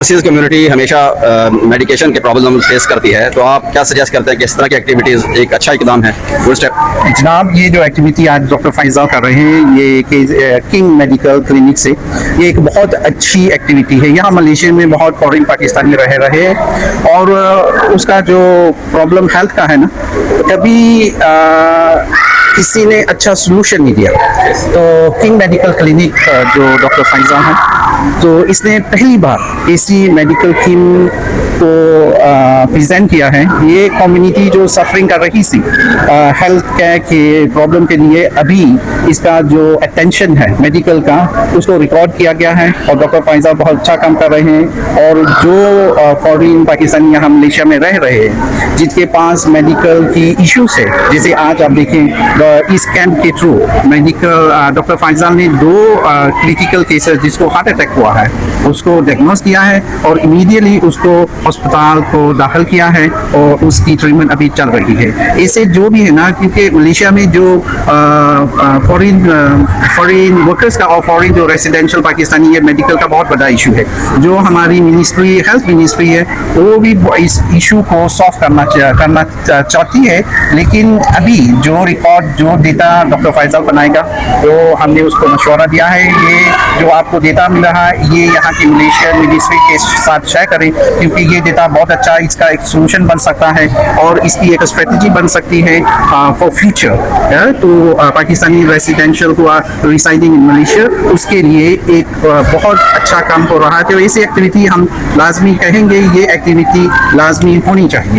Overseas community हमेशा medication के problem face करती है, तो आप क्या सजेस्ट करते हैं कि इस तरह की एक्टिविटीज़ एक अच्छा इकदाम है, गुड स्टेप? जनाब, ये जो एक्टिविटी आज डॉक्टर फैज़ल कर रहे हैं ये किंग मेडिकल क्लिनिक से, ये एक बहुत अच्छी एक्टिविटी है। यहाँ मलेशिया में बहुत फॉरेन पाकिस्तानी रह रहे हैं और उसका जो प्रॉब्लम हेल्थ का है ना, कभी किसी ने अच्छा सोल्यूशन नहीं दिया। तो किंग मेडिकल क्लिनिक जो डॉक्टर फैज़ल हैं, तो इसने पहली बार ऐसी मेडिकल टीम को प्रेजेंट किया है। ये कम्युनिटी जो सफरिंग कर रही थी हेल्थ केयर के प्रॉब्लम के लिए, अभी इसका जो अटेंशन है मेडिकल का, उसको रिकॉर्ड किया गया है और डॉक्टर फैज़ल बहुत अच्छा काम कर रहे हैं। और जो फॉरेन पाकिस्तानी यहाँ मलेशिया में रह रहे हैं, जिनके पास मेडिकल की इश्यूज है, जैसे आज आप देखें इस कैंप के थ्रू मेडिकल डॉक्टर फैज़ल ने 2 क्रिटिकल केसेस जिसको हार्ट अटैक हुआ है उसको डायग्नोस किया है और इमीडिएटली उसको अस्पताल को दाखिल किया है और उसकी ट्रीटमेंट अभी चल रही है। इससे जो भी है ना, क्योंकि मलेशिया में जो फॉरेन वर्कर्स का और फॉरेन जो रेसिडेंशियल पाकिस्तानी है, मेडिकल का बहुत बड़ा इशू है। जो हमारी मिनिस्ट्री, हेल्थ मिनिस्ट्री है, वो भी इस इशू को सॉल्व करना चाहती है। लेकिन अभी जो रिकॉर्ड, जो डेटा डॉक्टर फैज़ल बनाएगा, तो हमने उसको मशवरा दिया है। ये जो आपको डेटा मिल रहा है, ये यहाँ की मलेशिया मिनिस्ट्री के साथ शेयर करें, क्योंकि ये डेटा बहुत अच्छा, इसका एक सोल्यूशन बन सकता है और इसकी एक स्ट्रेटजी बन सकती है फॉर फ्यूचर। तो पाकिस्तानी रेसिडेंशियल को रिसाइडिंग इन मलेशिया, उसके लिए एक बहुत अच्छा काम हो रहा है। तो ऐसी एक्टिविटी हम लाजमी कहेंगे, ये एक्टिविटी लाजमी होनी चाहिए।